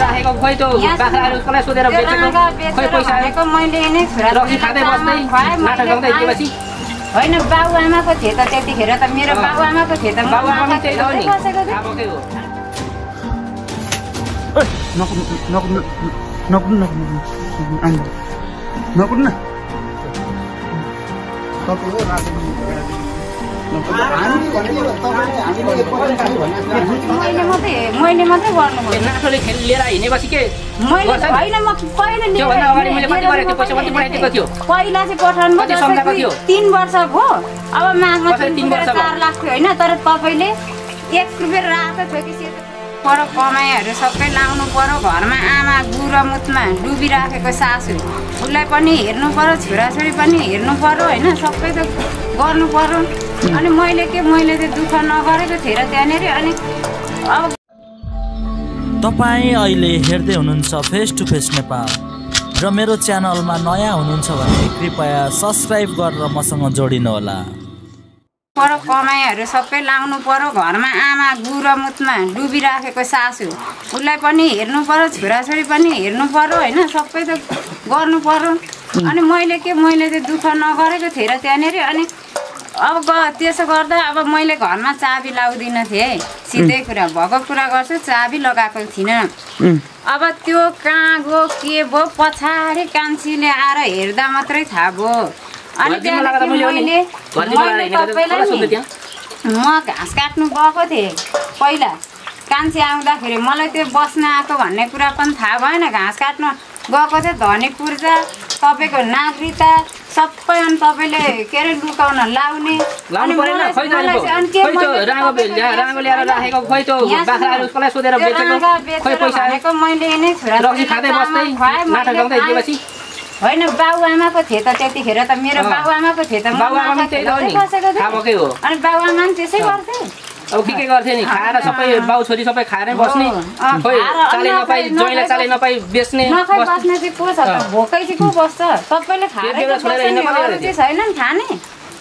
राखेको खोइ त्यो बाख्राहरू कसलाई सोधेर बेचेको खोइ पैसा मैले नै छोरा रक्सी खाँदै बस्दै नाटक गाउँदै हिँडेपछि होइन बाबुआमाको थियो त त्यतिखेर त मेरो बाबुआमाको थियो त बाबुआमा त्यही हो नि मैले मात्रै गर्नु नाटोले लिएर हिँडेपछि के होइन म कहिले पहिला चाहिँ पठाउनु 3 वर्ष भयो अब माघमा 4 लाख थियो होइन तर तपाईँले 1 रुपियाँ रातो थियो कि पर कमाइहरू सबै लाउनु पर्यो घरमा आमा गुरु मुतमा डुबिराखेको सासू उसलाई पनि हेर्नु पर्यो छोराछोरी पनि हेर्नु पर्यो होइन सबै त गर्नु पर्यो अनि मैले चाहिँ दुःख नगरेको थिएँ र त्यहाँनिर अनि अब तपाईँ अहिले हेर्दै हुनुहुन्छ फेस टु फेस नेपाल र मेरो च्यानलमा नयाँ हुनुहुन्छ भने कृपया सब्सक्राइब गरेर मसँग जोडिनुहोला। पर कमाइहरू सबै लाउनु पर्यो घरमा आमा गुरु मुतमा डुबिराखेको सासू उसलाई पनि हेर्नु पर्यो छोराछोरी पनि हेर्नु पर्यो होइन सबै त गर्नु पर्यो अनि मैले चाहिँ दुःख नगरेको थिएँ र त्यहाँनिर अनि अब त्यसो गर्दा अब मैले घरमा चाबी लाउँदिनँ थिएँ सिधै कुरा भएको कुरा गर्छु चाबी लगाएको थिइनँ अब त्यो कहाँ गयो के भयो पछाडि कान्छीले आएर हेर्दा मात्रै थाहा भयो अनि म घाँस काट्नु गएको थिएँ पहिला कान्छी आउँदाखेरि मलाई त्यो बस्न आएको भन्ने कुरा पनि थाहा भएन घाँस काट्नु गएको थिएँ धनी पूर्जा तपाईँको नागरिकता सबै अनि तपाईँले के अरे लुकाउन लाउने मैले नै छोरा होइन बाबुआमाको थियो त त्यतिखेर त मेरो बाबुआमाको थियो त अनि बाबुआमा पनि त्यसै गर्थे अब के गर्थे नि खाएर सबै बाउ छोरी सबै खाएरै बस्ने खोइ चाले नपाई जोइले चाले नपाई बेच्ने बस्ने चाहिँ को छ त भोकै चाहिँ को बस्छ सबैले खाएर छैन नि खाने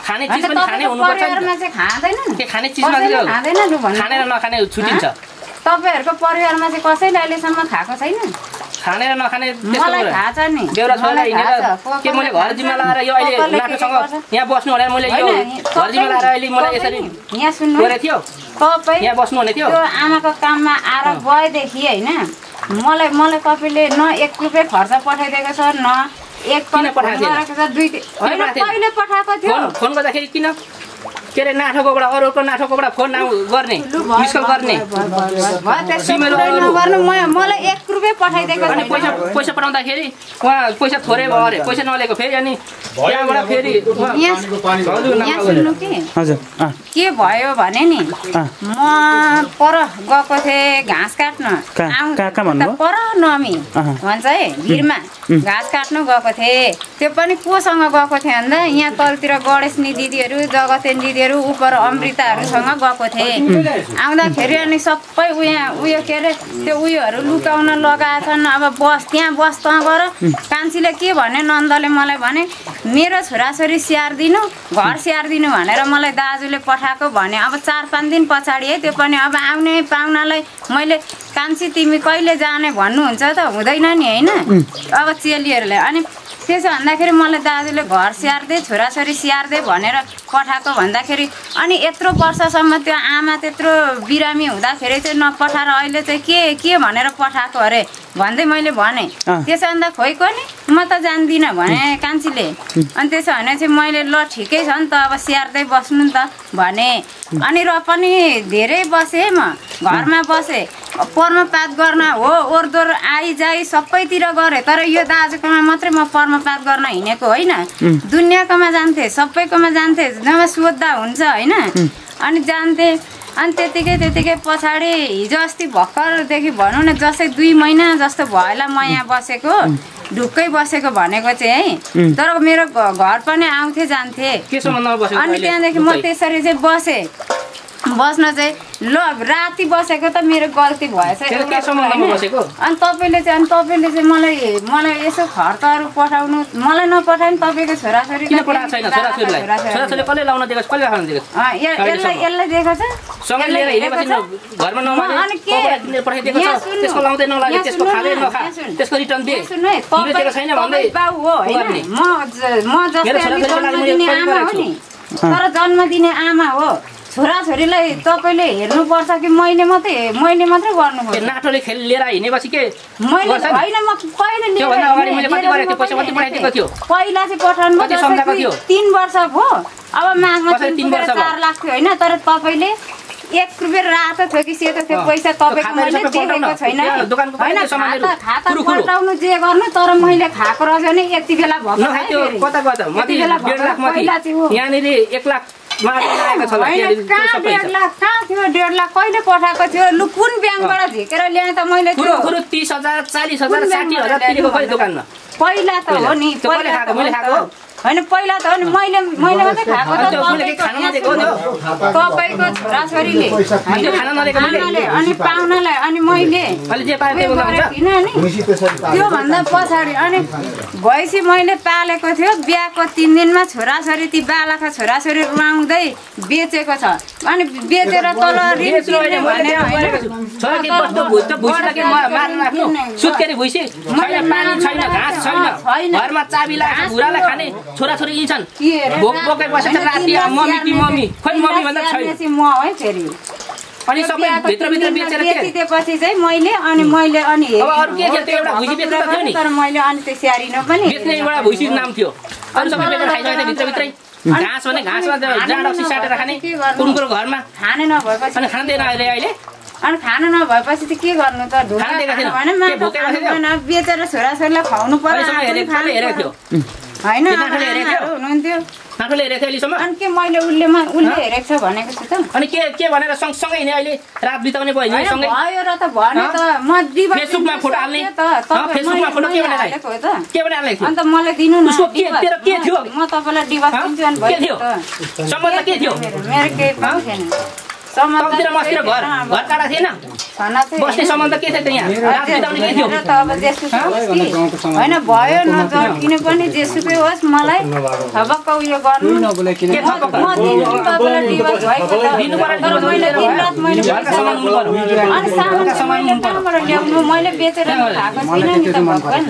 खाने चीज पनि खाने हुनुपर्छ चाहिँ खाँदैन के खाने चीजमा खाँदैन खानेर नखाने छुटिन्छ तपाईहरुको परिवारमा चाहिँ कसैले अहिलेसम्म खाएको छैन खाने र नखाने मलाई थाहा छ नि बेउरा छोरा हिँडेर के मैले घर जिम्मा लाएर यो अहिले नाटोसँग यहाँ बस्नु भनेर मैले यो घर जिम्मा लाएर अहिले मलाई यसरी यहाँ सुन्नु गरे थियो तपाई यहाँ बस्नु भने थियो त्यो आमाको काममा आएर गएदेखि हैन मलाई कपिलले न 1 रुपैयाँ खर्च पठाइदिएको छ न एक किन पठाएको छ दुई हैन कहिले पठाएको थियो फोन गर्दाखेरि किन के रे नाटोकोबाट अरूको नाटोकोबाट फोन गर्ने मिस कल गर्ने मलाई 1 रुपैयाँ पठाइदिएको अनि पैसा पठाउँदाखेरि उहाँ पैसा थोरै भयो अरे पैसा नलेको फेरि अनि त्यहाँबाट फेरि यहाँ सुन्नु के भयो भने नि म पर गएको थिएँ घाँस काट्न पर नमी भन्छ है भिरमा घाँस काट्नु गएको थिएँ त्यो पनि कोसँग गएको थिएँ भन्दा यहाँ तलतिर गणेशनी दिदीहरू जगतेन दिदीहरू उपर अमृताहरूसँग गएको थिएँ आउँदाखेरि अनि सबै उयो के अरे त्यो उयोहरू लुकाउन लगाएछन् अब त्यहाँ बस त गर कान्छीले के भने नन्दले मलाई भने मेरो छोराछोरी स्याहार्दिनु घर स्याहार्दिनु भनेर मलाई दाजुले पठाएको भने अब 4-5 दिन पछाडि है त्यो पनि अब आउने पाहुनालाई मैले कान्छी तिमी कहिले जाने भन्नुहुन्छ त हुँदैन नि हैन अब चेलीहरूले अनि त्यसो भन्दाखेरि मलाई दाजुले घर स्याहार्दै छोराछोरी स्याहार्दै भनेर पठाएको भन्दाखेरि अनि यत्रो वर्षसम्म त्यो आमा त्यत्रो बिरामी हुँदाखेरि चाहिँ नपठाएर अहिले चाहिँ के भनेर पठाएको अरे भन्दै मैले भने त्यसो भन्दा खोइ कोनी म त जान्दिनँ भने कान्छीले अनि त्यसो भने चाहिँ मैले ल ठिकै छ नि त अब स्याहार्दै बस्नु नि त भने अनि र पनि धेरै बसेँ म घरमा बसेँ पर्मपात गर्न हो ओरदोर आइजाइ सबैतिर गरेँ तर यो दाजुकोमा मात्रै म पर्मपात गर्न हिँडेको होइन दुनियाँकोमा जान्थेँ सबैकोमा जान्थेँ जब सोद्धा हुन्छ होइन अनि जान्थेँ अनि त्यतिकै पछाडि हिजो अस्ति भर्खरदेखि भनौँ न जस्तै 2 महिना जस्तो भयो म यहाँ बसेको ढुक्कै बसेको भनेको चाहिँ है तर मेरो घर पनि आउँथे जान्थे के सम्बन्धमा बसेको अनि त्यहाँदेखि म त्यसरी चाहिँ बसेँ बस्न चाहिँ ल राति बसेको त मेरो गल्ती भएछ अनि तपाईँले चाहिँ मलाई यसो खर्चहरू पठाउनु मलाई नपठाए तपाईँको छोराछोरी यसलाई दिएको छ तर जन्म दिने आमा हो छोराछोरीलाई तपाईँले हेर्नुपर्छ कि मैले मात्रै गर्नु पर्छ नाटोले खेल लिएर हिँडेपछि के मैले होइन म पहिला चाहिँ पठाउनु 3 वर्ष भयो अब मागमा 4 लाख थियो होइन तर तपाईँले 1 रुपियाँ रातो थियो कि सेतो थियो पैसा तपाईँको मैले देखेको छैन होइन खाता पल्टाउनु जे गर्नु तर मैले खाएको रहेछ भने यति बेला कहाँ 1.5 लाख कहिले पठाएको थियो लु कुन ब्याङ्कबाट झिकेर ल्याएँ त मैले 30,000 40,000 60,000 तिरेको खै दोकानमा पहिला त हो नि होइन पहिला त हो नि मैले मात्रै खाएको त तपाईँको छोराछोरीले अनि पाहुनालाई अनि मैले त्योभन्दा पछाडि अनि भैँसी मैले पालेको थियो बिहाको 3 दिनमा छोराछोरी ती बालाका छोराछोरी रुवाउँदै बेचेको छ अनि बेचेर तल घरमा चाबी लाग्छ बुढालाई खाने छोराछोरी यी छन् बोकै बसेछ राति मम्मी खोइ मम्मी भन्दा छैन अनि सबै भित्र बेचेर त्यसपछि चाहिँ मैले अनि अब अरु के थियो एउटा भुइसी बेच्नु थियो नि तर मैले अनि त्यो स्यारिन पनि बेच्ने एउटा भुइसी नाम थियो अरु सबै बेचेर खाइसकेको भित्रभित्रै घाँस भने घाँसमा जाँडक्सी साटेर खाने कुनको घरमा खाने नभएपछि अनि खाँदैन अहिले अनि खाना नभएपछि त के गर्नु त होइन बेचेर छोराछोरीलाई खुवाउनु पर्यो होइन हुनुहुन्थ्यो अनि के मैले उसले हेरेको छ भनेको छु त अनि के भनेर सँगसँगै हिँड्ने अहिले रात बिताउने भयो नि सँगै भयो र त भने त म फेसबुकमा फोटो हाल्ने फेसबुकमा फोटो के भनेर हालेको अन्त मलाई दिनु न उसको के थियो म तपाईलाई डिभोर्स दिन्छु अनि के थियो सम्बन्ध के थियो मेरो केही पनि थिएन सम्बन्ध मस्तिर घर काटा थिएन बस्ने सम्बन्ध के थियो यहाँ रात बिताउने के थियो त अब जेसुकै होस् कि हैन भयो नजर्किने पनि जेसुकै होस् मलाई थपक्क उयो गर्नु के थपक्क म दिन्छु तपाईलाई डिभोर्स भएको त दिनु पर्यो तर मैले दिन रात मैले सामान हुनु पर्यो अनि सामान कहाँबाट ल्याउनु मैले बेचेर खाएको छैन नि त भगवान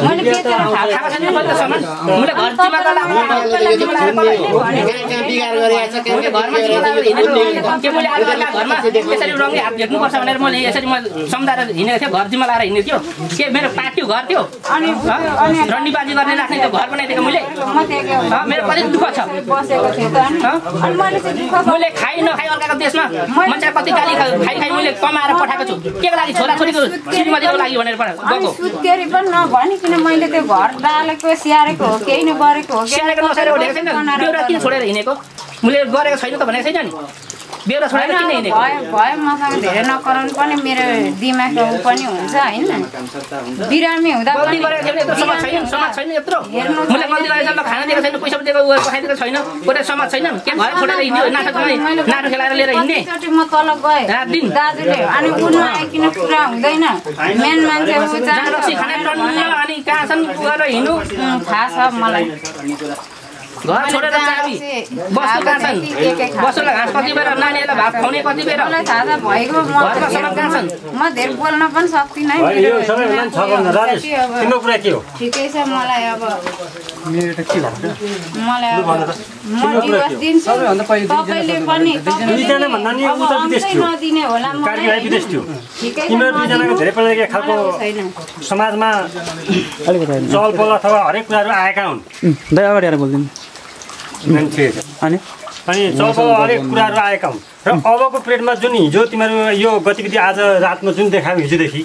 मैले बेचेर खाएको छैन मैले त सामान मैले घर जिम्मा के मैले अर्काका घरमा यसरी रङ्गे हात भेट्नुपर्छ भनेर मैले यसरी म सम्झाएर हिँडेको थिएँ घर जिम्मा लाएर हिँडेको थियो के मेरो पार्टीको घर थियो अनि रन्डीबाजी गर्ने राख्ने त्यो घर बनाइदिएको मैले मेरो कति दुःख छ मैले खाइ नखाइ अर्काको देशमा मान्छे कति गाली खाइ मैले कमाएर पठाएको छु के लागि छोराछोरीको श्रीमतीको लागि भनेर गएको सुत्केरी पनि नभनिकन मैले त्यो घर डालेको स्याहारेको हो केही नगरेको हो स्याहारेको नसरेर उठेको छैन बेहुरा किन छोडेर हिँडेको मैले गरेको छैन त भनेको छैन नि बेहुरा छोडेर किन हिँडेको भयो मसँग धेरै नकराउनु पनि मेरो दिमागको उ पनि हुन्छ होइन बिरामी हुँदा गल्ती गरेको थियो यत्रो समाज छैन यत्रो मैले गल्ती गरेको छैन खाना दिएको छैन पैसा दिएको पठाइदिएको छैन कोही समाज छैन के घर छोडेर हिँड्यो नाटक खेलाएर लिएर हिँड्ने म तल गएँ दाजुले अनि उनी आइकिन कुरा हुँदैन मेन मान्छे उ जाँडक्सी खाना अनि कहाँ छन् गएर हिँड्नु थाहा छ मलाई घर छोडेर चाबी बस्नु कहाँ छन् बस्नुलाई घाँस कति बेर नानीहरूलाई भात खुवाउने कति बेर मलाई थाहा छ भइगयो घरमा सामान कहाँ छन् म धेरै बोल्न पनि सक्दिनँ तिम्रो कुरा के हो ठिकै छ मलाई अब मेरो त के भन्छ मलाई अब म डिभोर्स दिन्छु तपाईले पनि दुईजना भन्दा नि उ त विदेश थियो नदिने होला म कार्य विदेश थियो तिम्रो दुईजनाको धेरै पल्ट के खालको समाजमा अलिकति चलपल अथवा हरेक कुराहरू आएका हुन् दाइ अगाडि आएर बोल्दिनु अनि चलपल हरेक कुराहरू आएका हुन् र अबको पिरियडमा जुन हिजो तिमीहरू यो गतिविधि आज रातमा जुन देखायो हिजोदेखि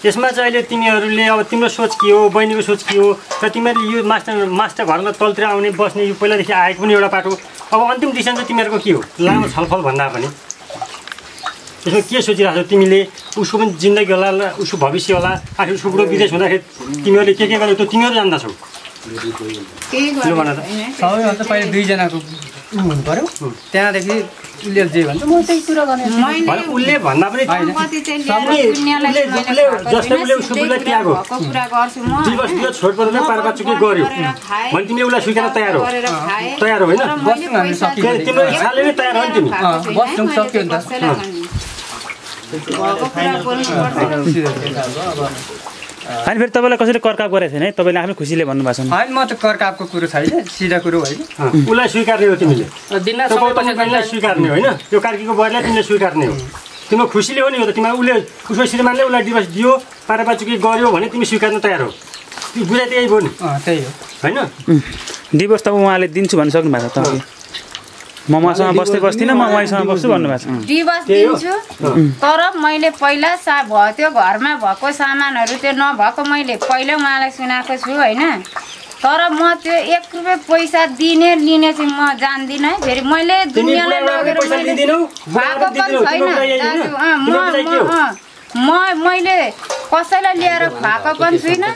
त्यसमा चाहिँ अहिले तिमीहरूले अब तिम्रो सोच के हो बहिनीको सोच के हो र तिमीहरूले यो मास्टर घरमा तलतिर आउने बस्ने यो पहिलादेखि आएको पनि एउटा बाटो अब अन्तिम डिसिसन चाहिँ तिमीहरूको के हो लामो छलफल भन्दा पनि त्यसमा के सोचिरहेको छौ तिमीले उसको पनि जिन्दगी होला उसको भविष्य होला आखिर उसको बुढो विदेश हुँदाखेरि तिमीहरूले के गर्यो त्यो तिमीहरू जान्दछौ केही गर्नु सबैभन्दा पहिले दुईजनाको हुनु पर्यो त्यहाँदेखि उसले जे भन्छ म त्यही कुरा गर्ने उसले भन्दा पनि जस्तै उसले उसको बुढीलाई त्यागो दिवस दियो छोडपत्रले पारपाचुकी गर्यो भने तिमी उसलाई स्वीकार्न तयार हो होइन तिम्रो इच्छाले नै तयार हो नि तिमी बस्नु सक्यो नि होइन फेरि तपाईँलाई कसैले करकाप गरेको थिएन है तपाईँले आफै खुसीले भन्नुभएको छ होइन म त करकापको कुरो छैन सिधा कुरो होइन उसलाई स्वीकार्ने हो तिमीले स्वीकार्ने होइन त्यो कार्कीको बुहारीलाई तिमीले स्वीकार्ने हो तिम्रो खुसीले हो नि हो त तिमीलाई उसले उसको श्रीमानले उसलाई डिभोर्स दियो पारापाचुकी गर्यो भने तिमी स्वीकार्न तयार हो त्यो बुझाइ त्यही भयो नि त्यही हो होइन डिभोर्स त उहाँले दिन्छु भन्न सक्नु भएको छ तपाईँ म उहाँसँग बस्दिनँ म उहाँसँग बस्छु भन्नुभएको छ डिभोर्स दिन्छु तर मैले पहिला त्यो घरमा भएको सामानहरू त्यो नभएको मैले पहिला उहाँलाई सुनाएको छु होइन तर म त्यो 1 रुपैयाँ पैसा दिने लिने चाहिँ म जान्दिनँ है फेरि मैले दुनियाँलाई लगेर भएको पनि छैन मैले कसैलाई लिएर खुवाएको पनि छुइनँ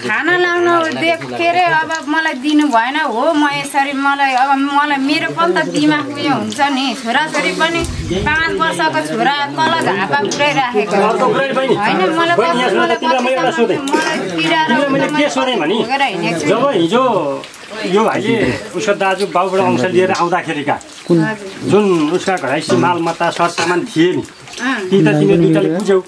खाना लाउन देखेर अब मलाई दिनु भएन हो म यसरी मलाई मेरो पनि त दिमाग उयो हुन्छ नि छोराछोरी पनि 5 वर्षको छोरा तल झापा पुऱ्याइराखेको होइन जब हिजो यो भाइले उसको दाजु बाबुबाट अंश लिएर आउँदाखेरिका जुन उसका घरैसी मालमत्ता सरसामान थिए नि ती त तिमी दुईटाले बुझ्यौ